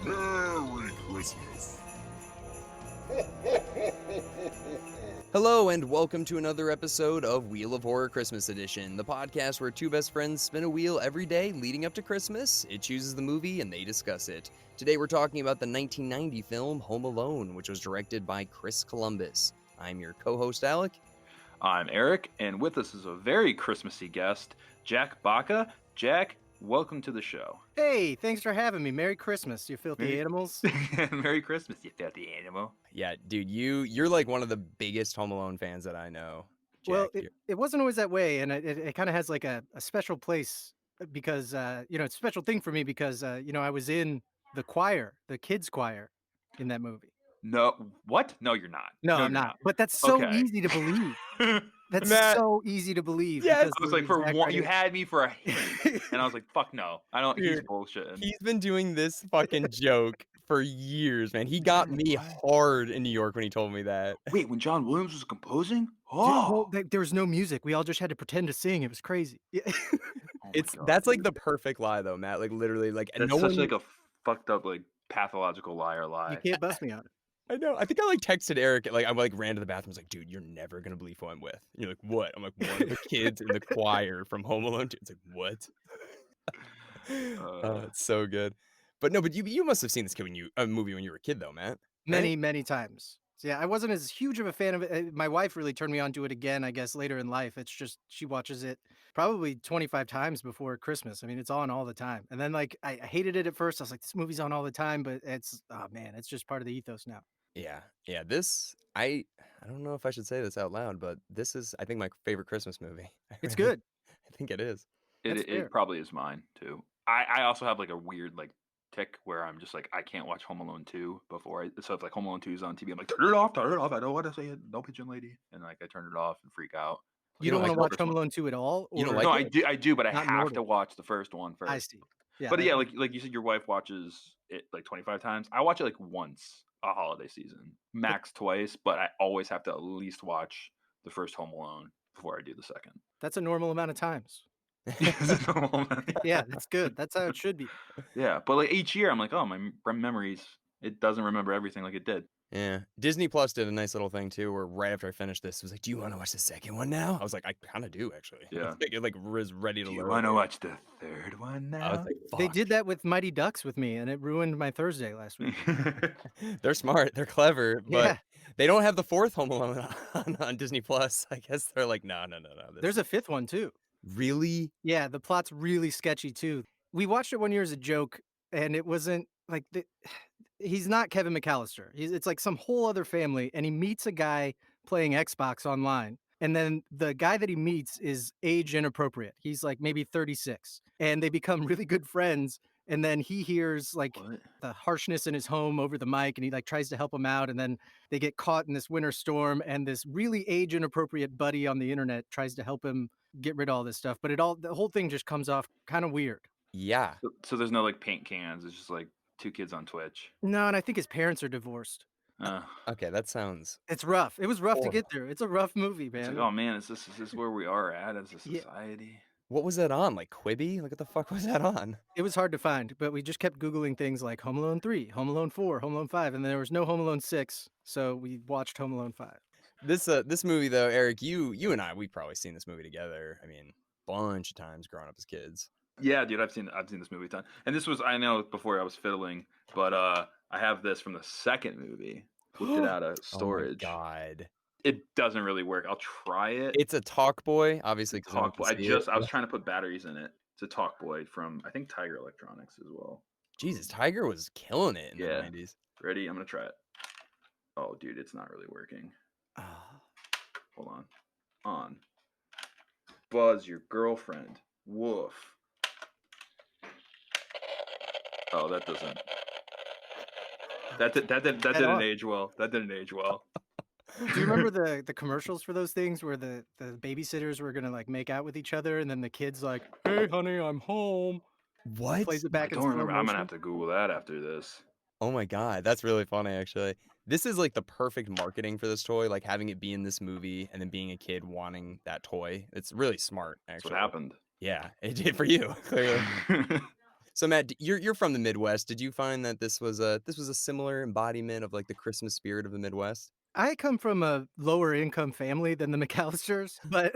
Merry Christmas. Hello and welcome to another episode of Wheel of Horror Christmas Edition, the podcast where two best friends spin a wheel every day leading up to Christmas. It chooses the movie and they discuss it. Today we're talking about the 1990 film Home Alone, which was directed by Chris Columbus. I'm your co-host Alec. I'm Eric, and with us is a very Christmassy guest, Jack Baca. Jack, welcome to the show. Hey, thanks for having me. Merry Christmas, you filthy animals. Merry Christmas, you filthy animal. Yeah, dude, you're like one of the biggest Home Alone fans that I know. Jack, Well, it wasn't always that way, and it kind of has like a special place because, it's a special thing for me because, I was in the choir, the kids' choir in that movie. No, what? No, you're not. No, I'm you're not. But that's so Okay. easy to believe. That's Matt. so easy to believe. Yes. because I was of like, for exact one, right you answer. had me for a hint, and I was like, fuck no. I don't, he's Dude, bullshitting. He's been doing this fucking joke for years, man. He got me hard in New York when he told me that. Wait, when John Williams was composing? Dude, Oh! there was no music. We all just had to pretend to sing. It was crazy. Yeah. Oh my God, That's like dude. the perfect lie though, Matt. Like literally, like That's no such one. like a fucked up, like, pathological liar lie. You can't bust me on it. I know. I think I like texted Eric. Like I like ran to the bathroom. I was like, "Dude, you're never gonna believe who I'm with." And you're like, "What?" I'm like, "One of the kids in the choir from Home Alone 2." It's like, "What?" It's so good. But no, but you must have seen this movie when you were a kid though, Matt. Many, many times. So yeah, I wasn't as huge of a fan of it. My wife really turned me on to it again, I guess, later in life. It's just she watches it probably 25 times before Christmas. I mean, it's on all the time. And then like I hated it at first. I was like, this movie's on all the time, but it's it's just part of the ethos now. Yeah. This I don't know if I should say this out loud, but this is I think my favorite Christmas movie. It's good. I think it is. That's It fair. probably is mine too. I also have like a weird like tick where I'm just like I can't watch Home Alone 2 before so if like Home Alone 2 is on TV, I'm like turn it off. I don't want to say it. No pigeon lady, and like I turn it off and freak out. You don't like want to the watch first Home one. Alone 2 at all? You don't or- like No, it? I do, but I Not in have order. to watch the first one first. I see. Yeah. But yeah, like you said, your wife watches it like 25 times. I watch it like once a holiday season, max twice, but I always have to at least watch the first Home Alone before I do the second. That's a normal amount of times. Yeah, that's good. That's how it should be. Yeah, but like each year, I'm like, oh, my memories. It doesn't remember everything like it did. Yeah. Disney Plus did a nice little thing too, where right after I finished this, it was like, "Do you want to watch the second one now?" I was like, "I kind of do, actually." Yeah. It like was ready to Do you load. want to watch the third one I now? was like, They "Fuck." did that with Mighty Ducks with me, and it ruined my Thursday last week. They're smart. They're clever, but Yeah. they don't have the fourth Home Alone on Disney Plus. I guess they're like, no. There's a fifth one too. Really? Yeah, the plot's really sketchy too. We watched it one year as a joke, and it wasn't like he's not Kevin McAllister. It's like some whole other family, and he meets a guy playing Xbox online. And then the guy that he meets is age inappropriate. He's like maybe 36, and they become really good friends. And then he hears like What? the harshness in his home over the mic, and he like tries to help him out. And then they get caught in this winter storm, and this really age inappropriate buddy on the internet tries to help him get rid of all this stuff. But the whole thing just comes off kind of weird. Yeah. So there's no like paint cans. It's just like two kids on Twitch. No, and I think his parents are divorced. Okay, that sounds. It's rough. It was rough to get Horrible. there. It's a rough movie, It's man. like, oh man, is this where we are at as a Yeah. society? What was that on? Like Quibi? Like what the fuck was that on? It was hard to find, but we just kept Googling things like Home Alone 3, Home Alone 4, Home Alone 5, and there was no Home Alone 6, so we watched Home Alone 5. This movie though, Eric, you and I, we've probably seen this movie together. I mean, bunch of times growing up as kids. Yeah, dude, I've seen this movie a ton. And this was I know before I was fiddling, but I have this from the second movie. Looked it out of storage. Oh my God. It doesn't really work. I'll try it. It's a Talk Boy, obviously. 'cause no one Talk can Boy. see it. I was trying to put batteries in it. It's a Talk Boy from I think Tiger Electronics as well. Jesus, Tiger was killing it in Yeah. the 90s. Ready? I'm gonna try it. Oh, dude, it's not really working. Ah. Hold on. On. Buzz, your girlfriend. Woof. Oh, that doesn't. That didn't on. age well. That didn't age well. Do you remember the commercials for those things where the babysitters were gonna like make out with each other, and then the kid's like, "Hey, honey, I'm home." What? Plays it I back in don't slow remember. I'm gonna motion. have to Google that after this. Oh my God, that's really funny, actually. This is like the perfect marketing for this toy, like having it be in this movie and then being a kid wanting that toy. It's really smart, That's actually. what happened. Yeah, it did for you, clearly. So Matt, you're from the Midwest. Did you find that this was a similar embodiment of like the Christmas spirit of the Midwest? I come from a lower income family than the McAllisters, but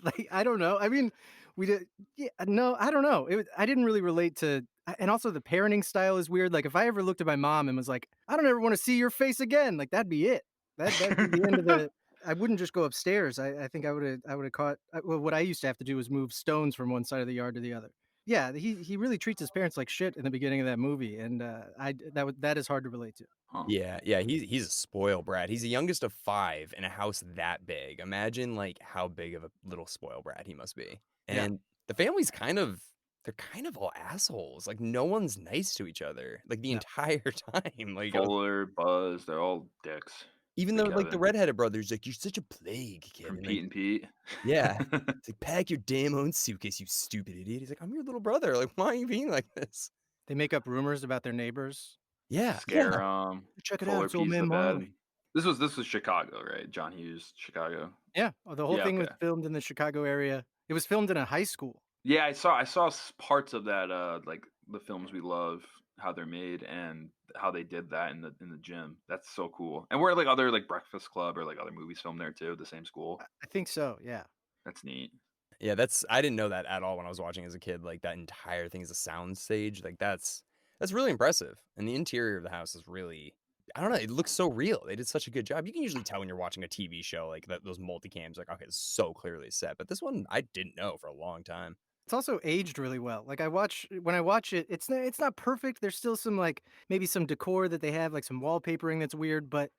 like I don't know. I mean, we did. Yeah, no, I don't know. I didn't really relate to, and also the parenting style is weird. Like if I ever looked at my mom and was like, "I don't ever want to see your face again," like that'd be it. That'd be the end of the. I wouldn't just go upstairs. I think I would have caught. Well, what I used to have to do was move stones from one side of the yard to the other. Yeah, he really treats his parents like shit in the beginning of that movie, and that is hard to relate to. Huh. Yeah, he's a spoiled brat. He's the youngest of 5 in a house that big. Imagine, like, how big of a little spoiled brat he must be. Yeah. And the family's they're kind of all assholes. Like, no one's nice to each other, like, the No. entire time. Like, Fuller, Buzz, they're all dicks. even to though, like, the Kevin redheaded brother's like, "You're such a plague, from Kevin." Pete Like, and Pete. yeah. It's like, "Pack your damn own suitcase, you stupid idiot." He's like, "I'm your little brother. Like, why are you being like this?" They make up rumors about their neighbors. Yeah, Scare yeah. 'em. Check it out, Fuller it's old pees man the bed. Marley. This was Chicago, right? John Hughes, Chicago. Yeah, the whole Yeah, thing was okay. filmed in the Chicago area. It was filmed in a high school. Yeah, I saw parts of that, like the films we love, how they're made, and how they did that in the gym. That's so cool. And where like other like Breakfast Club or like other movies filmed there too, the same school. I think so, yeah. That's neat. Yeah, I didn't know that at all when I was watching as a kid. Like that entire thing is a sound stage. Like that's really impressive. And the interior of the house is really, I don't know, it looks so real. They did such a good job. You can usually tell when you're watching a TV show, like those multicams, like, okay, it's so clearly set. But this one I didn't know for a long time. It's also aged really well. Like when I watch it, it's not perfect. There's still some like maybe some decor that they have, like some wallpapering that's weird, but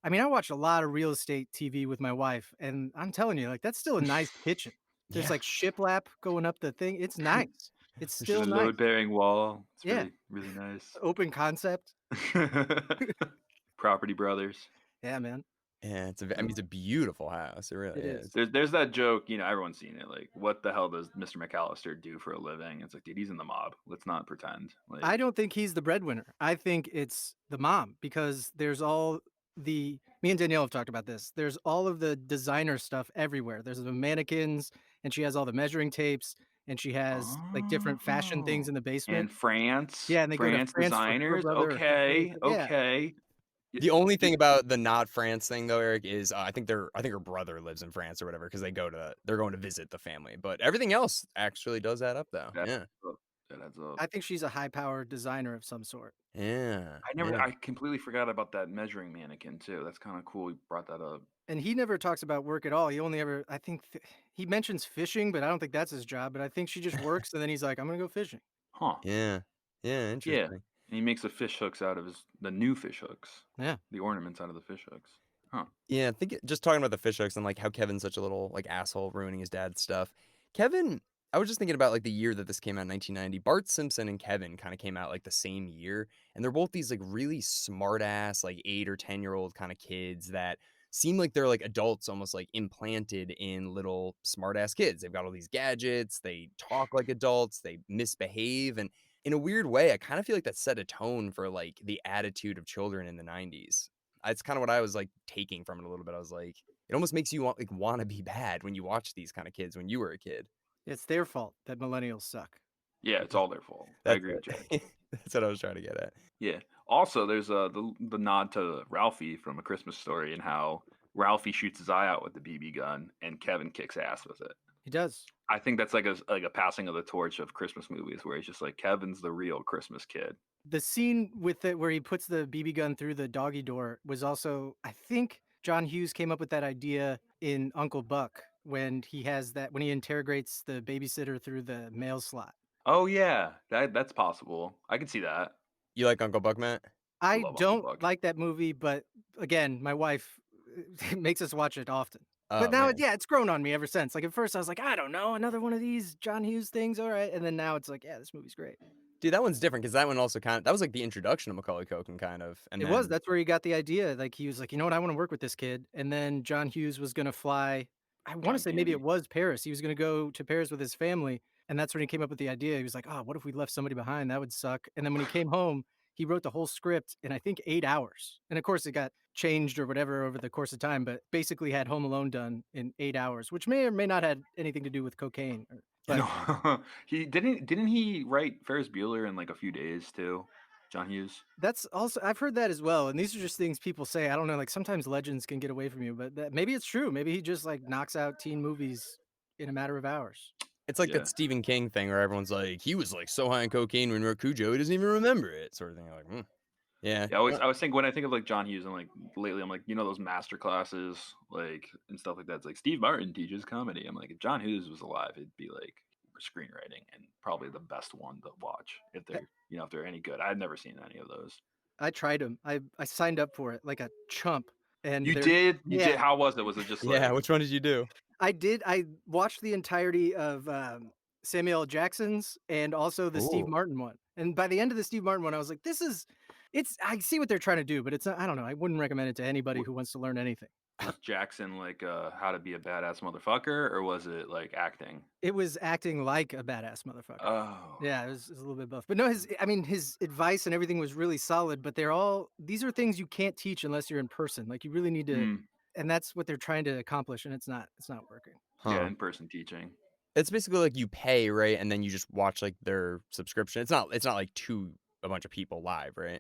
I mean, I watched a lot of real estate TV with my wife, and I'm telling you, like that's still a nice kitchen. There's Yeah. like shiplap going up the thing. It's nice. It's The still nice. load bearing wall. It's Yeah. really really nice. Open concept. Property Brothers. Yeah, man. Yeah, I mean, it's a beautiful house. It really It is. is. There's that joke, everyone's seen it. Like, what the hell does Mr. McAllister do for a living? It's like, dude, he's in the mob. Let's not pretend. Like, I don't think he's the breadwinner. I think it's the mom because there's all me and Danielle have talked about this. There's all of the designer stuff everywhere. There's the mannequins and she has all the measuring tapes and she has like different fashion things in the in basement. France, Yeah, and they go to France France for her designers. brother or Okay, yeah. okay. The only thing about the not France thing though, Eric, is I think her brother lives in France or whatever because they're going to visit the family. But everything else actually does add up though. That Yeah. adds up. That adds up. I think she's a high-powered designer of some sort. Yeah. I Yeah. completely forgot about that measuring mannequin too. That's kind of cool. You brought that up. And he never talks about work at all. He only ever I think he mentions fishing, but I don't think that's his job, but I think she just works and then he's like, "I'm going to go fishing." Huh. Yeah. Yeah. Yeah. Interesting. And he makes the fish hooks out of the new fish hooks. Yeah. The ornaments out of the fish hooks. Huh. Yeah. I think just talking about the fish hooks and like how Kevin's such a little like asshole ruining his dad's stuff. Kevin, I was just thinking about like the year that this came out, 1990. Bart Simpson and Kevin kind of came out like the same year, and they're both these like really smart ass like 8 or 10 year old kind of kids that seem like they're like adults almost like implanted in little smart ass kids. They've got all these gadgets, they talk like adults, they misbehave, and in a weird way, I kind of feel like that set a tone for like the attitude of children in the 90s. That's kind of what I was like taking from it a little bit. I was like, it almost makes you want to be bad when you watch these kind of kids when you were a kid. It's their fault that millennials suck. Yeah, it's all their fault. I That's agree with it. Jack. That's what I was trying to get at. Yeah. Also, there's the nod to Ralphie from A Christmas Story and how Ralphie shoots his eye out with the BB gun and Kevin kicks ass with it. He does. I think that's like a passing of the torch of Christmas movies where he's just like Kevin's the real Christmas kid. The scene with it where he puts the BB gun through the doggy door was also, I think John Hughes came up with that idea in Uncle Buck when when he interrogates the babysitter through the mail slot. Oh yeah, that's possible. I can see that. You like Uncle Buck, Matt? I love Uncle don't Buck. like that movie, but again, my wife makes us watch it often. Oh, But now, man. it's grown on me ever since. Like at first, I was like, I don't know, another one of these John Hughes things, all right. And then now it's like, yeah, this movie's great. Dude, that one's different because that one also that was like the introduction of Macaulay Culkin, kind of. And It was. That's where he got the idea. Like he was like, you know what, I want to work with this kid. And then John Hughes was gonna fly. I want John to say maybe it Candy. was Paris. He was gonna go to Paris with his family, and that's when he came up with the idea. He was like, oh, what if we left somebody behind? That would suck. And then when he came home, he wrote the whole script in I think 8 hours. And of course, it got changed or whatever over the course of time, but basically had Home Alone done in 8 hours, which may or may not have anything to do with cocaine. You But know, didn't he write Ferris Bueller in like a few days too? John Hughes. that's also I've heard that as well, and these are just things people say. I don't know, like sometimes legends can get away from you, but maybe it's true. Maybe he just like knocks out teen movies in a matter of hours. It's like Yeah. that Stephen King thing where everyone's like, he was like so high on cocaine when he wrote Cujo, he doesn't even remember it, sort of thing. You're like, yeah. Yeah, I was thinking when I think of like John Hughes, and like lately, I'm like, you know, those master classes, like and stuff like that. It's like Steve Martin teaches comedy. I'm like, if John Hughes was alive, it'd be like screenwriting and probably the best one to watch if I, they're if they're any good. I've never seen any of those. I tried them. I signed up for it like a chump, and You they're did? You did? yeah. How was it? Was it just Yeah, like which one did you do? I did. I watched the entirety of Samuel L. Jackson's and also the Steve Ooh. Martin one. And by the end of the Steve Martin one, I was like, "This is, it's." I see what they're trying to do, but it's not. I don't know. I wouldn't recommend it to anybody who wants to learn anything. was Jackson like how to be a badass motherfucker, or was it like acting? It was acting like a badass motherfucker. Oh, Yeah, it was a little bit both. But no, I mean, his advice and everything was really solid. But these are things you can't teach unless you're in person. Like you really need to, mm, and that's what they're trying to accomplish, and it's not working. yeah, Huh. in person teaching. It's basically like you pay, right? And then you just watch like their subscription. It's not like a bunch of people live, right?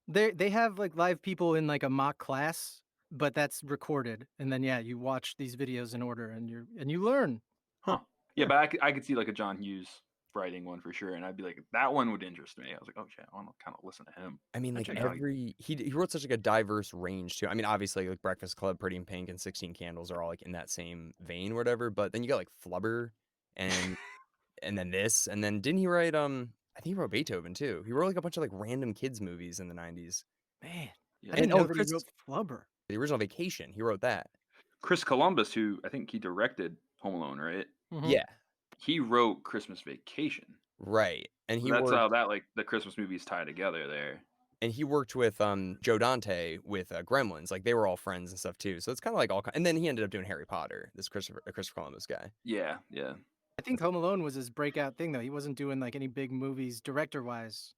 They have like live people in like a mock class, but that's recorded, and then yeah, you watch these videos in order, and you learn. Huh. Yeah, but I could see like a John Hughes writing one for sure, and I'd be like, that one would interest me. I was like, oh shit, I want to kind of listen to him. I mean, And like check out. he wrote such like a diverse range too. I mean, obviously like Breakfast Club, Pretty in Pink, and 16 Candles are all like in that same vein, or whatever. But then you got like Flubber, and then this, and then didn't he write I think he wrote Beethoven too. He wrote like a bunch of like random kids movies in the 90s. Man, Yeah. I And didn't know oh, that he Chris, wrote Flubber. the original Vacation, he wrote that. Chris Columbus, who I think he directed Home Alone, right? Mhm. Yeah, He wrote Christmas Vacation. right. And So he that's worked how that like the Christmas movies tie together there. with Joe Dante with Gremlins. Like they were all friends and stuff too. So it's kind of like and then he ended up doing Harry Potter. This Christopher Columbus guy. Yeah, yeah. I think Home Alone was his breakout thing, though. He wasn't doing like any big movies director wise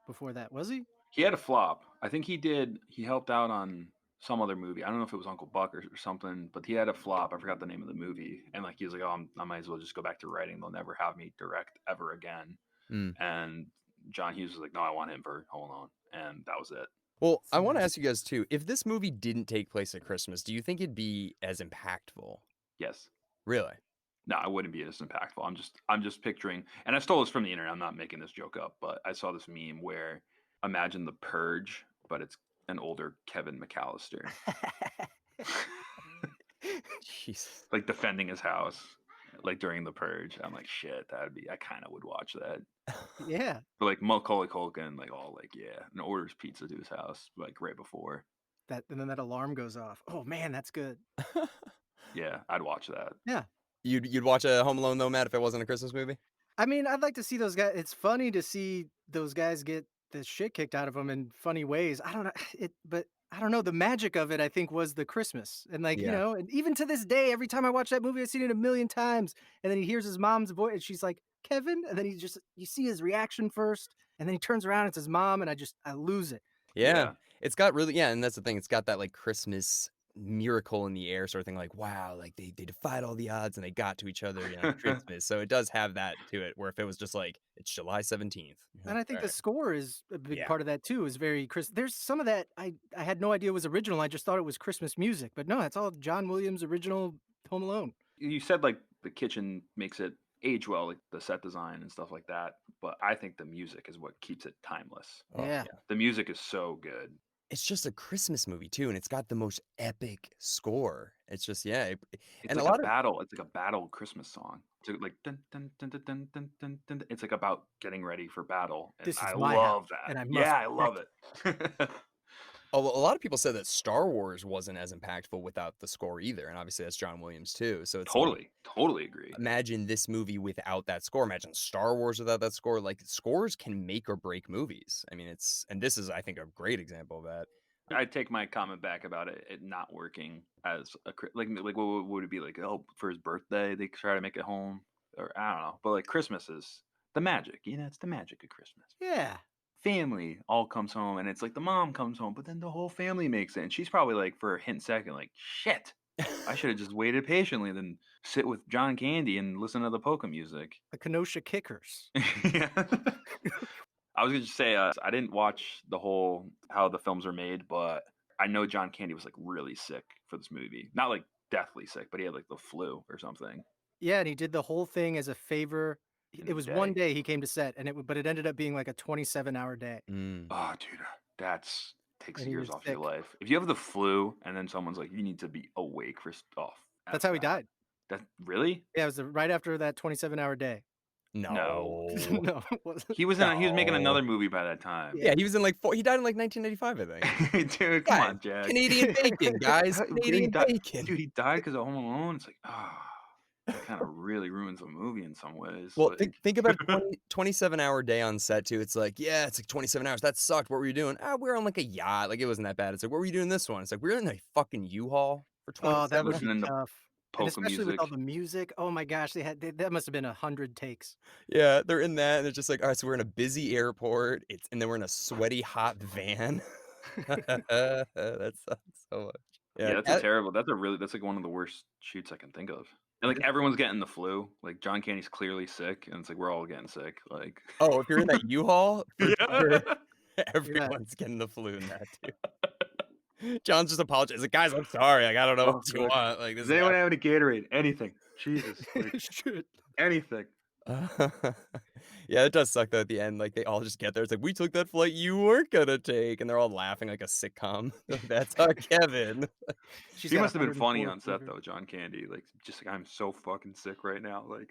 before that, was he? He had a flop. I think he did. He helped out on some other movie. I don't know if it was Uncle Buck or something, but he had a flop. I forgot the name of the movie. And like he was like, "Oh, I might as well just go back to writing. They'll never have me direct ever again." Mm. And John Hughes was like, "No, I want him for Home Alone," and that was it. Well, I want to ask you guys too. If this movie didn't take place at Christmas, do you think it'd be as impactful? Yes. Really? No, I wouldn't be as impactful. I'm just picturing, and I stole this from the internet. I'm not making this joke up, but I saw this meme where imagine The Purge, but it's an older Kevin McAllister, Jesus. like defending his house, like during The Purge. I'm like, shit, that'd be. I kind of would watch that. Yeah. But like Macaulay Culkin, like all like yeah, and orders pizza to his house like right before. And then that alarm goes off. Oh man, that's good. Yeah, I'd watch that. Yeah. You'd watch a Home Alone though, Matt, if it wasn't a Christmas movie? I mean, I'd like to see those guys. It's funny to see those guys get the shit kicked out of them in funny ways. I don't know but I don't know. The magic of it, I think, was the Christmas, and like Yeah. and even to this day, every time I watch that movie, I've seen it a million times. And then he hears his mom's voice, and she's like, "Kevin," and then you see his reaction first, and then he turns around, it's his mom, and I lose it. Yeah. Yeah. It's got really, and that's the thing. It's got that like Christmas miracle in the air sort of thing. Like, wow, like they defied all the odds and they got to each other, Christmas. So it does have that to it. Where if it was just like it's July 17th, And I think the score is a big Yeah. part of that too. Is very Chris. There's some of that I had no idea was original. I just thought it was Christmas music, but no, it's all John Williams' original Home Alone. You said like the kitchen makes it age well, like the set design and stuff like that. But I think the music is what keeps it timeless. Oh, Yeah. The music is so good. It's just a Christmas movie too, and it's got the most epic score. It's just It's and like a lot a of battle. It's like a battle Christmas song. It's like dun, dun, dun, dun, dun, dun, dun, dun. It's like about getting ready for battle. And This is I my love house, that. and I must Yeah, I love it. a lot of people said that Star Wars wasn't as impactful without the score either, and obviously that's John Williams too. So it's like, Totally agree. imagine this movie without that score. Imagine Star Wars without that score. Like scores can make or break movies. I mean, and this is I think a great example of that. I take my comment back about it not working as like what would it be like? Oh, for his birthday they try to make it home, or I don't know. But like Christmas is the magic. It's the magic of Christmas. Yeah. Family all comes home, and it's like the mom comes home, but then the whole family makes it, and she's probably like for a hint second like shit. I should have just waited patiently, then sit with John Candy and listen to the polka music. The Kenosha Kickers. Yeah. I was gonna just say I didn't watch the whole how the films are made, but I know John Candy was like really sick for this movie. Not like deathly sick, but he had like the flu or something Yeah, and he did the whole thing as a favor. in It a was one day. day he came to set, and but it ended up being like a 27-hour day, Mm. Oh, dude, that's takes and he years was off sick. your life. If you have the flu and then someone's like, you need to be awake for off. That's how he died. That really? Yeah, it was right after that 27-hour day. No. No. No, it wasn't. He was making No. another movie by that time. Yeah, he was in like he died in like 1995, I think. Dude, come Yeah, on, Jack. Canadian bacon, guys. He Canadian died, bacon. dude. He died because of Home Alone. It's like, that kind of really ruins the movie in some ways. Well, Like, think about a 27-hour day on set too. It's like, yeah, it's like 27 hours. That sucked. What were you doing? We're on like a yacht. Like it wasn't that bad. It's like, what were you doing this one? It's like we're in a fucking U-Haul for Oh, that 27 would hours. be listening to tough. And polka especially with all music. the music. Oh my gosh, that must have been 100 takes. Yeah, they're in that, and it's just like, all right, so we're in a busy airport. And then we're in a sweaty, hot van. That sucks so much. Yeah, that's like one of the worst shoots I can think of. And like everyone's getting the flu. Like John Candy's clearly sick, and it's like we're all getting sick. Like, oh, if you're in that U-Haul, for sure, yeah. everyone's getting the flu in that too. John's just apologizing. Like, guys, I'm sorry. Like, I don't know Oh, what you God. want. Like, this Does anyone have any Gatorade? Anything? Jesus, like, Shit. anything. Yeah, it does suck though at the end. Like they all just get there. It's like we took that flight you weren't gonna take, and they're all laughing like a sitcom. Like, that's our Kevin. She's He got must have been funny 104 on set fever. though, John Candy. Like, just like I'm so fucking sick right now. Like,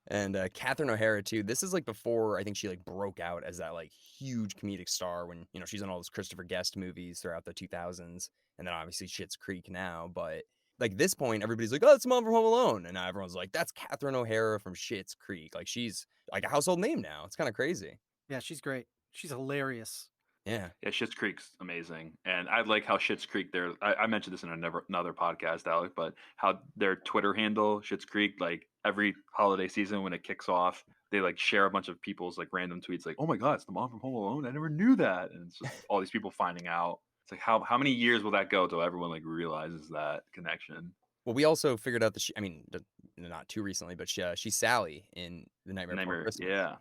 And Catherine O'Hara too. This is like before I think she like broke out as that like huge comedic star when she's in all those Christopher Guest movies throughout the 2000s, and then obviously Schitt's Creek now. But like this point, everybody's like, "Oh, it's Mom from Home Alone," and now everyone's like, "That's Catherine O'Hara from Schitt's Creek." Like she's like a household name now. It's kind of crazy. Yeah, she's great. She's hilarious. Yeah. yeah, Schitt's Creek's amazing, and I like how Schitt's Creek. I mentioned this in another podcast, Alec, but how their Twitter handle Schitt's Creek, like every holiday season when it kicks off, they like share a bunch of people's like random tweets, like, "Oh my God, it's the mom from Home Alone! I never knew that," and it's just all these people finding out. It's like how many years will that go till everyone like realizes that connection? Well, we also figured out that not too recently, but she's Sally in The Nightmare Before Christmas. Yeah.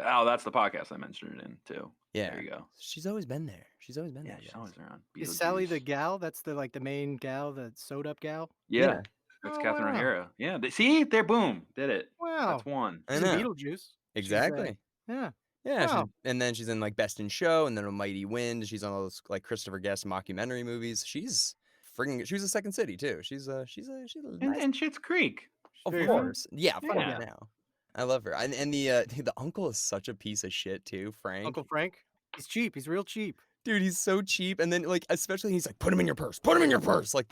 Oh, that's the podcast I mentioned it in too. Yeah. There you go. She's always been there. She's always been Yeah, there. she's guys. always around. Is Sally the Beetlejuice. gal? That's the main gal, the sewed up gal? Yeah, that's Oh, Catherine wow. O'Hara. Yeah, see, there, boom, did it. Wow. That's one. I She's in know. Beetlejuice. Exactly. Yeah. Yeah, Wow. and then she's in like Best in Show, and then A Mighty Wind. She's on all those like Christopher Guest mockumentary movies. She was a Second City too. She's a nice, And Schitt's Creek. of very course. Yeah, fuck Yeah. now. I love her. And the uncle is such a pice of shit too, Frank. Uncle Frank. He's cheap. He's real cheap. Dude, he's so cheap. And then like especially he's like, put him in your purse. Put him in your purse. Like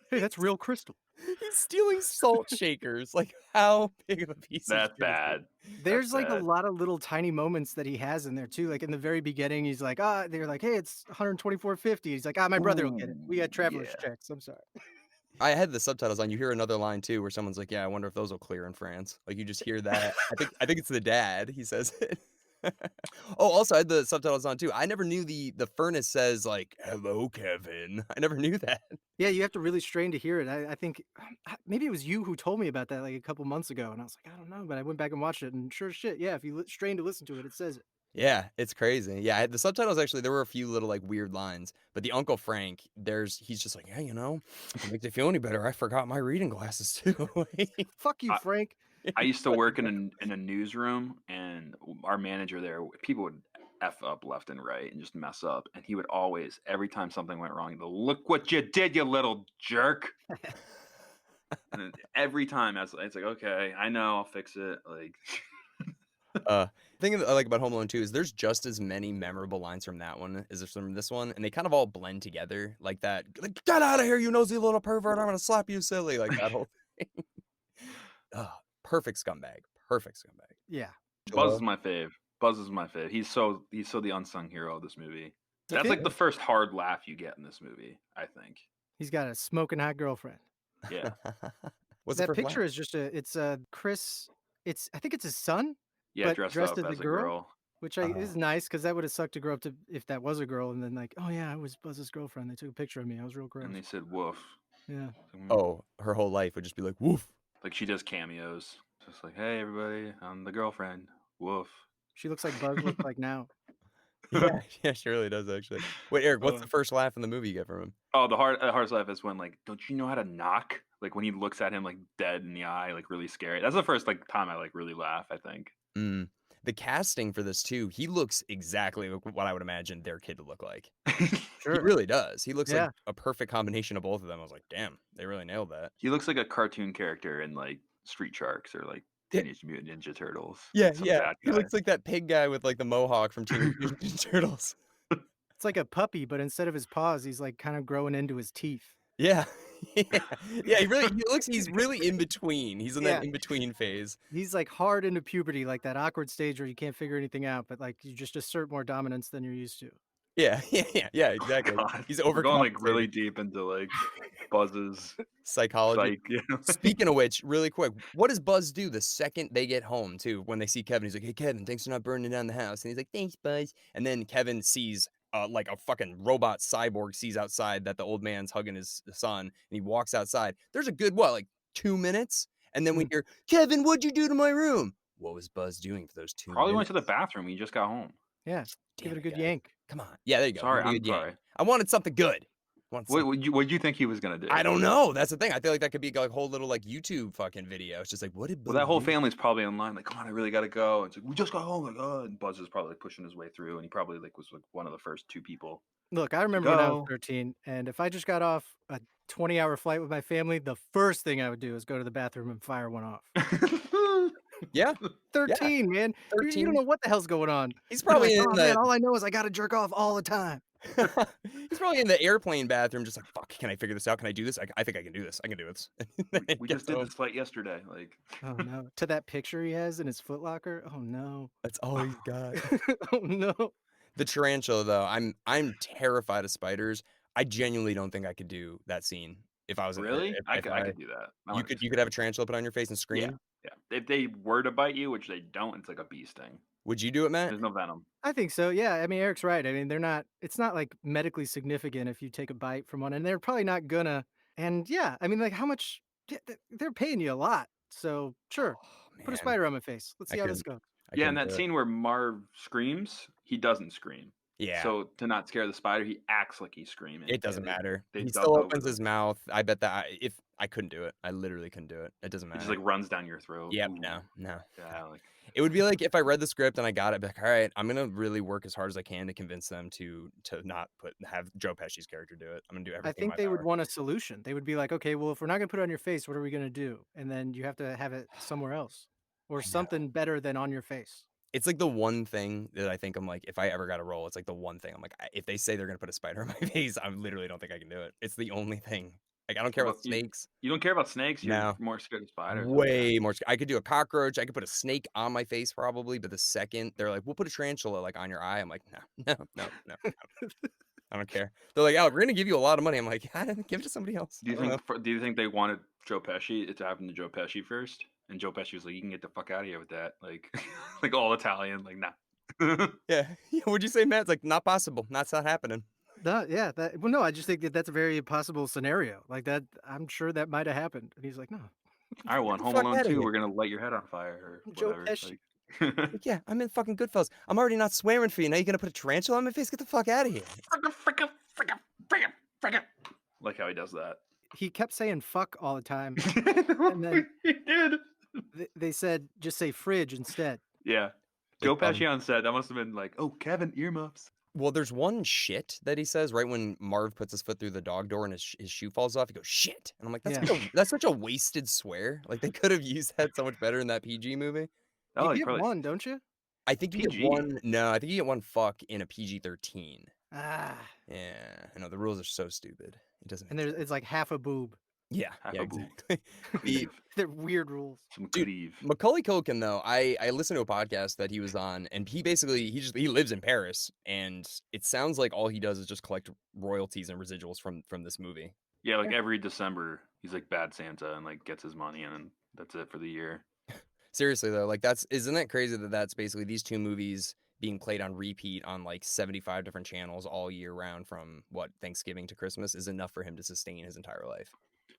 Hey, that's real crystal. he's stealing salt shakers. Like how big of a piece of That's shit is he? bad. There's That's like a bad. lot of little tiny moments that he has in there too. Like in the very beginning, he's like, they're like, hey, it's 124.50. He's like, my brother will get it. We got traveler's yeah. checks. I'm sorry. I had the subtitles on. You hear another line too, where someone's like, "Yeah, I wonder if those will clear in France." Like you just hear that. I think it's the dad. He says it. Oh, also I had the subtitles on too. I never knew the furnace says like "Hello, Kevin." I never knew that. Yeah, you have to really strain to hear it. I think maybe it was you who told me about that like a couple months ago, and I was like, I don't know, but I went back and watched it, and sure as shit, yeah, if you strain to listen to it, it says it. Yeah, it's crazy. Yeah, the subtitles actually there were a few little like weird lines, but the Uncle Frank, he's just like, "Yeah, if it makes you feel any better, I forgot my reading glasses too." Fuck you, I- Frank. I used to work in a newsroom, and our manager there, people would f up left and right and just mess up, and he would always, every time something went wrong, he'd go, "Look what you did, you little jerk!" And then every time, it's like, okay, I know, I'll fix it. Like, The thing that I like about Home Alone 2 is there's just as many memorable lines from that one as there's from this one, and they kind of all blend together. Like that, like, "Get out of here, you nosy little pervert! I'm gonna slap you silly!" Like that whole thing. Perfect scumbag. Perfect scumbag. Yeah. Buzz is my fave. Buzz is my fave. He's so the unsung hero of this movie. That's like the first hard laugh you get in this movie, I think. He's got a smoking hot girlfriend. Yeah. What's the That first picture line? is just Chris. I think it's his son. Yeah, But dressed dressed up as a as a girl? girl. which is nice because that would have sucked to grow up to if that was a girl and then like, oh yeah, I was Buzz's girlfriend. They took a picture of me. I was real gross. And they said woof. Yeah. Oh, her whole life would just be like, woof. Like she does cameos. Just like, hey everybody, I'm the girlfriend. Woof. She looks like Buzz looks like now. Yeah, she really does actually. Wait, Eric, what's the first laugh in the movie you get from him? Oh, the hardest laugh is when like, don't you know how to knock? Like when he looks at him like dead in the eye, like really scary. That's the first like time I like really laugh, I think. The casting for this too, he looks exactly like what I would imagine their kid to look like. Sure. He really does. He looks like a perfect combination of both of them. I was like, damn, they really nailed that. He looks like a cartoon character in like Street Sharks or like Teenage Mutant Ninja Turtles. Yeah, like yeah. He looks like that pig guy with like the mohawk from Teenage Mutant Ninja Turtles. It's like a puppy, but instead of his paws, he's like kind of growing into his teeth. Yeah. Yeah, he's really in between. He's in that in between phase. He's like hard into puberty, like that awkward stage where you can't figure anything out, but like you just assert more dominance than you're used to. Yeah, exactly. God. He's We're going like overcompensating. really deep into like Buzz's psychology. psych. Speaking of which, really quick, what does Buzz do the second they get home too? When they see Kevin, he's like, "Hey Kevin, thanks for not burning down the house." And he's like, "Thanks, Buzz." And then Kevin sees like a fucking robot cyborg sees outside that the old man's hugging his son, and he walks outside. There's a good like 2 minutes, and then we hear, "Kevin, what'd you do to my room?" What was Buzz doing for those 2 Probably minutes? went to the bathroom. He just got home. Yeah, give it a good yank. Come on, yeah, there you go. Sorry, Give it a I'm good yank. sorry. I wanted something good. What would you think he was gonna do? I don't know. That's the thing. I feel like that could be like a whole little like YouTube fucking video. It's just like, what did Buzz Well, that whole do? family's probably online. Like, come on, I really gotta go. And it's like, we just got home. Like, oh, and Buzz is probably like, pushing his way through, and he probably like was like one of the first 2 people. Look, I remember when I was 13, and if I just got off a 20-hour flight with my family, the first thing I would do is go to the bathroom and fire one off. Yeah. 13, man. 13. You don't know what the hell's going on. He's probably like, in man, all I know is I got to jerk off all the time. He's probably in the airplane bathroom, just like, fuck, can I figure this out? Can I do this? I think I can do this. I can do this. We just did this flight yesterday. Like, oh no. To that picture he has in his footlocker. Oh no. That's all he's got. Oh no. The tarantula, though, I'm terrified of spiders. I genuinely don't think I could do that scene if I was really? If I could do that. You could have a tarantula put on your face and scream. Yeah. If they were to bite you, which they don't, it's like a bee sting. Would you do it, Matt? There's no venom. I think so. Yeah. I mean, Eric's right. I mean, it's not like medically significant if you take a bite from one, and they're probably not gonna. And yeah, I mean, like how much they're paying you a lot. So sure, put a spider on my face. Let's see how this goes. Yeah, in that scene where Marv screams, he doesn't scream. Yeah. So to not scare the spider, he acts like he's screaming. It doesn't matter. They He dub still over opens them. his mouth. I bet that if I couldn't do it, I literally couldn't do it. It doesn't It matter. just like runs down your throat. Yep. Ooh. No. Yeah, like It would be like if I read the script and I got it, be like, all right, I'm gonna really work as hard as I can to convince them to not have Joe Pesci's character do it. I'm gonna do everything. I think they would want a solution. They would be like, okay, well, if we're not gonna put it on your face, what are we gonna do? And then you have to have it somewhere else or something better than on your face. It's like the one thing that I think I'm like, if I ever got a role, it's like the one thing I'm like, if they say they're gonna put a spider on my face, I literally don't think I can do it. It's the only thing. Like I don't care about snakes. You don't care about snakes. You're No. more scared of spiders. Way more. I could do a cockroach. I could put a snake on my face probably, but the second they're like, we'll put a tarantula like on your eye, I'm like, no. I don't care. They're like, Alec, we're gonna give you a lot of money. I'm like, give it to somebody else. Do you think they wanted Joe Pesci? It to happen to Joe Pesci first, and Joe Pesci was like, "You can get the fuck out of here with that." Like, like all Italian. Like, nah. Yeah. What'd you say, Matt? It's like not possible. That's not happening. Yeah. Well, no, I just think that's a very possible scenario. Like that, I'm sure that might have happened. And he's like, no. I won Home Alone 2. We're gonna light your head on fire or Joe whatever. Pesci. Like, yeah, I'm in fucking Goodfellas. I'm already not swearing for you. Now you're gonna put a tarantula on my face? Get the fuck out of here. Like how he does that. He kept saying fuck all the time. And then he did. They said just say fridge instead. Yeah. Joe Pesci on set. That must have been like, oh, Kevin, earmuffs. Well, there's one shit that he says right when Marv puts his foot through the dog door and his shoe falls off. He goes, shit. And I'm like, that's such a wasted swear. Like, they could have used that so much better in that PG movie. Oh, you get one, don't you? I think you get one. No, I think you get one fuck in a PG-13. Ah. Yeah. I know, the rules are so stupid. It doesn't. And it's like half a boob. Yeah, exactly. They're weird rules. Dude, Macaulay Culkin, though, I listened to a podcast that he was on, and he basically he lives in Paris, and it sounds like all he does is just collect royalties and residuals from this movie. Yeah, like every December, he's like Bad Santa and like gets his money, and then that's it for the year. Seriously though, like isn't that crazy that that's basically these two movies being played on repeat on like 75 different channels all year round from Thanksgiving to Christmas is enough for him to sustain his entire life.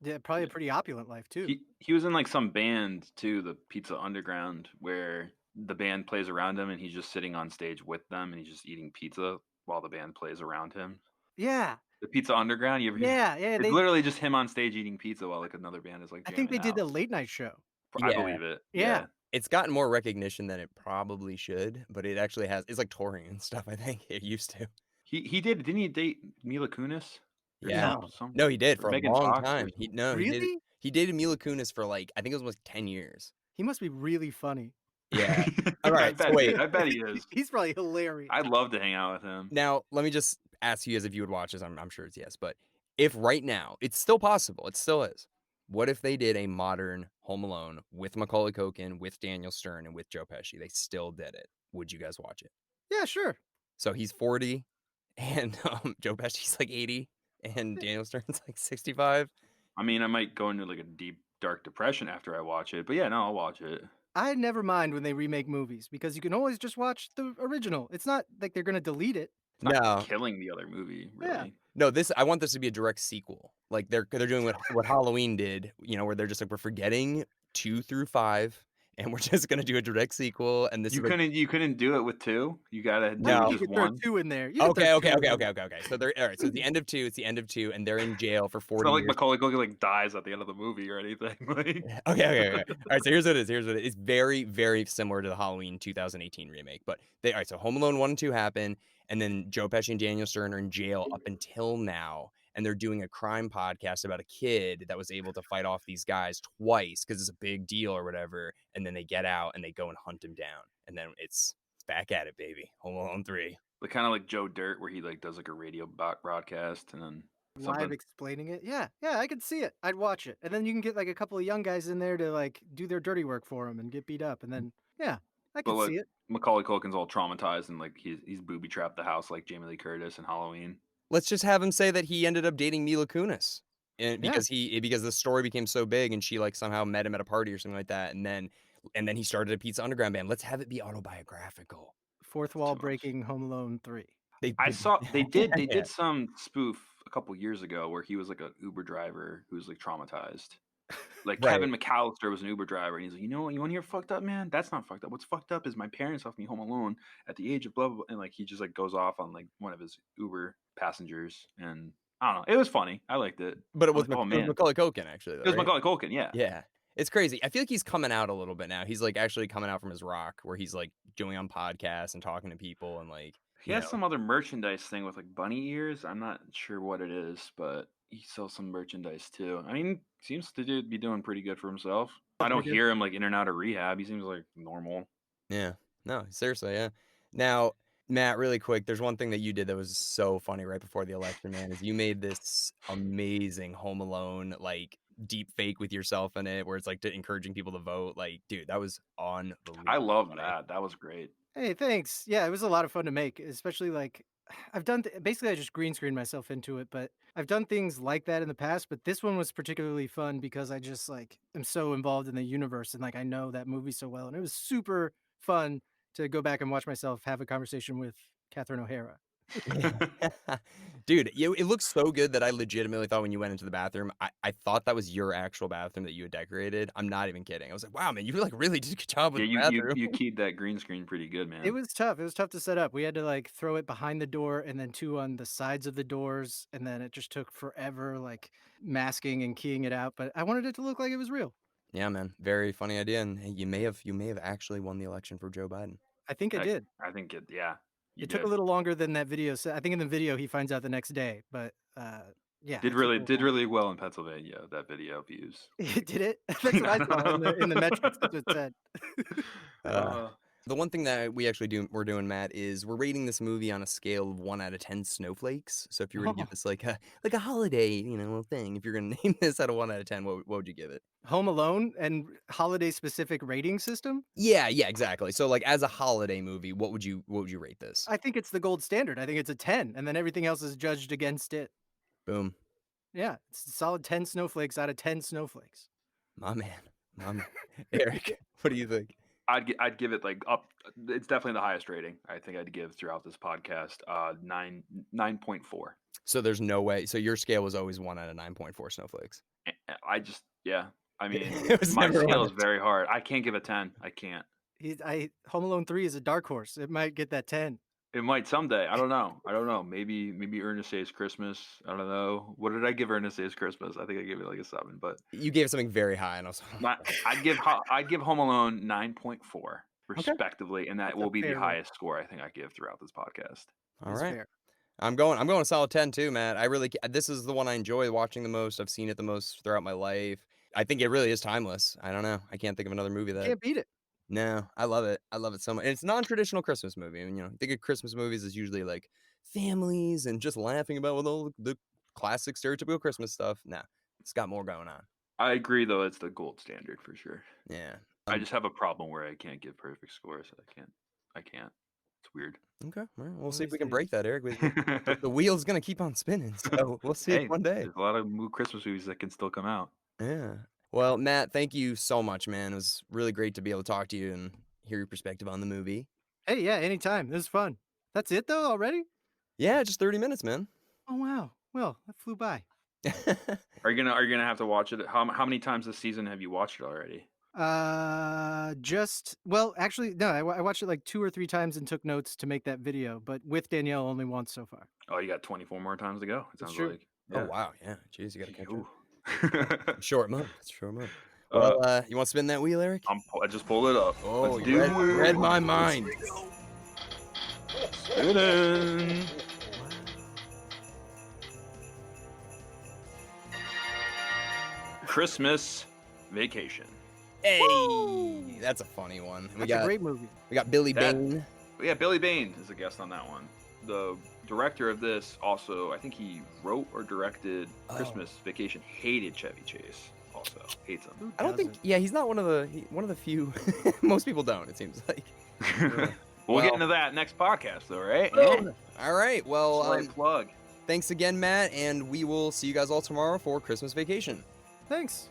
Yeah, probably a pretty opulent life too. He was in like some band too, the Pizza Underground, where the band plays around him and he's just sitting on stage with them and he's just eating pizza while the band plays around him. Yeah. The Pizza Underground, you ever? Yeah. It's literally just him on stage eating pizza while like another band is like I jamming think they did a out. late night show. I Yeah. believe it. Yeah. It's gotten more recognition than it probably should, but it actually has. It's like touring and stuff. I think it used to. He didn't he date Mila Kunis? Or Yeah. some- No, he did or for a Megan long Fox or time. something. Really? He dated Mila Kunis for like I think it was almost 10 years. He must be really funny. Yeah. All right. So wait. I bet he is. He's probably hilarious. I'd love to hang out with him. Now, let me just ask you as if you would watch this. I'm sure it's yes, but if right now, it's still possible, it still is. What if they did a modern Home Alone with Macaulay Culkin, with Daniel Stern, and with Joe Pesci? They still did it. Would you guys watch it? Yeah, sure. So he's 40, and Joe Pesci's like 80, and Daniel Stern's like 65. I mean, I might go into like a deep, dark depression after I watch it, but yeah, no, I'll watch it. I never mind when they remake movies because you can always just watch the original. It's not like they're gonna delete it. It's not No. killing the other movie, really. Yeah. No, I want this to be a direct sequel. Like they're doing what Halloween did, where they're just like we're forgetting 2 through 5 and we're just gonna do a direct sequel. And this You is like, couldn't do it with 2. You gotta do No. it You just could throw one. 2 in there. You could okay. throw 2 in there. So they're all right. So it's the end of 2. It's the end of 2, and they're in jail for It's 40 not like years. Macaulay Culkin like dies at the end of the movie or anything. Like, Okay. All right. So here's what it is. It's very, very similar to the Halloween 2018 remake. But all right. So Home Alone 1 and 2 happen, and then Joe Pesci and Daniel Stern are in jail up until now, and they're doing a crime podcast about a kid that was able to fight off these guys twice because it's a big deal or whatever. And then they get out and they go and hunt him down, and then it's back at it, baby. Home Alone 3. but kind of like Joe Dirt, where he like does like a radio broadcast and then Live something. explaining it. Yeah, I could see it. I'd watch it. And then you can get like a couple of young guys in there to like do their dirty work for him and get beat up. And then I But could like see it. Macaulay Culkin's all traumatized and like he's booby trapped the house like Jamie Lee Curtis in Halloween. Let's just have him say that he ended up dating Mila Kunis, and Yeah. because the story became so big, and she like somehow met him at a party or something like that, and then he started a Pizza Underground band. Let's have it be autobiographical. Fourth wall too much. breaking Home Alone 3. I saw they did Yeah. some spoof a couple years ago where he was like an Uber driver who's like traumatized. Like Right. Kevin McAllister was an Uber driver, and he's like, you know what, you want to hear fucked up, man? That's not fucked up. What's fucked up is my parents left me home alone at the age of blah blah, blah. And like he just like goes off on like one of his Uber passengers, and I don't know. It was funny. I liked it. But it I was, was like, oh, it was man. Macaulay Culkin actually. Though, It was right? Macaulay Culkin, yeah. Yeah, it's crazy. I feel like he's coming out a little bit now. He's like actually coming out from his rock, where he's like doing on podcasts and talking to people and like. He has some other merchandise thing with like bunny ears. I'm not sure what it is, but he sells some merchandise too. I mean, seems to be doing pretty good for himself. I don't Pretty good. hear him like in and out of rehab. He seems like normal. Yeah. No, seriously, yeah. Now, Matt, really quick, there's one thing that you did that was so funny right before the election, man, is you made this amazing Home Alone like deep fake with yourself in it, where it's like encouraging people to vote. Like, dude, that was unbelievable. I love funny. that. That was great. Hey, thanks. Yeah, it was a lot of fun to make, especially like I've done basically I just green screened myself into it, but I've done things like that in the past, but this one was particularly fun because I just like am so involved in the universe and like I know that movie so well, and it was super fun to go back and watch myself have a conversation with Catherine O'Hara. Dude, it looks so good that I legitimately thought when you went into the bathroom, I thought that was your actual bathroom that you had decorated. I'm not even kidding. I was like, wow, man, you like really did a good job with the Yeah, bathroom. you keyed that green screen pretty good, man. It was tough. It was tough to set up. We had to like throw it behind the door and then 2 on the sides of the doors, and then it just took forever like masking and keying it out, but I wanted it to look like it was real. Yeah, man, very funny idea, and hey, you may have actually won the election for Joe Biden. I think I did. I think it. Yeah, you It took a did. little longer than that video. So I think in the video he finds out the next day, but yeah. Did it took a little really well in Pennsylvania. That video views. longer. Did it? That's what I saw in the metrics. That's what it said. The one thing that we're doing, Matt, is we're rating this movie on a scale of 1 out of 10 snowflakes. So if you were to give this like a holiday, thing, if you're gonna name this out of 1 out of 10, what would you give it? Home Alone and holiday specific rating system. Yeah, exactly. So like as a holiday movie, what would you rate this? I think it's the gold standard. I think it's a 10, and then everything else is judged against it. Boom. Yeah, it's a solid 10 snowflakes out of 10 snowflakes. My man. Eric, what do you think? I'd give it like up. It's definitely the highest rating I think I'd give throughout this podcast. 9.4. So there's no way. So your scale was always 1 out of 9.4 snowflakes. Yeah. I mean, It was my never scale one is very hard. I can't give a 10. I can't. Home Alone 3 is a dark horse. It might get that 10. It might someday. I don't know. Maybe Ernest Saves Christmas. I don't know. What did I give Ernest Saves Christmas? I think I gave it like a 7. But You gave something very high, and I was I'd give Home Alone 9.4 respectively, and that That's will a be the fair highest score I think I give throughout this podcast. all That's right. fair. I'm going a solid 10 too, Matt. This is the one I enjoy watching the most. I've seen it the most throughout my life. I think it really is timeless. I don't know. I can't think of another movie that. Can't beat it. No, I love it. I love it so much. And it's a non-traditional Christmas movie. I mean, think of Christmas movies as usually like families and just laughing about all the classic stereotypical Christmas stuff. Nah, it's got more going on. I agree, though. It's the gold standard for sure. Yeah. I just have a problem where I can't give perfect scores. I can't. It's weird. Okay. All right. We'll One see of if we these can break that, Eric. The wheel's gonna keep on spinning, so we'll see Hey, it one day. there's a lot of Christmas movies that can still come out. Yeah. Well, Matt, thank you so much, man. It was really great to be able to talk to you and hear your perspective on the movie. Hey, yeah, anytime. This is fun. That's it though already? Yeah, just 30 minutes, man. Oh wow. Well, that flew by. Are you gonna have to watch it? How many times this season have you watched it already? Actually, no, I watched it like 2 or 3 times and took notes to make that video, but with Danielle only once so far. Oh, you got 24 more times to go. It That's sounds true. like. Oh wow, yeah. Jeez, you gotta catch Ooh. up. Short month. It's a short month. Well, you want to spin that wheel, Eric? I just pulled it up. Oh, Let's you do read, it. read my mind. Spin it. Christmas Vacation. Hey, that's a funny one. That's a great movie. We got Billy That- Bane. Yeah, Billy Bane is a guest on that one. The director of this also, I think he wrote or directed Oh. Christmas Vacation. Hated Chevy Chase. Also hates him. Who I don't think. doesn't? Yeah, he's not one of the few. Most people don't. It seems like. We'll Well- get into that next podcast, though, right? All right. Well, Slight plug. thanks again, Matt, and we will see you guys all tomorrow for Christmas Vacation. Thanks.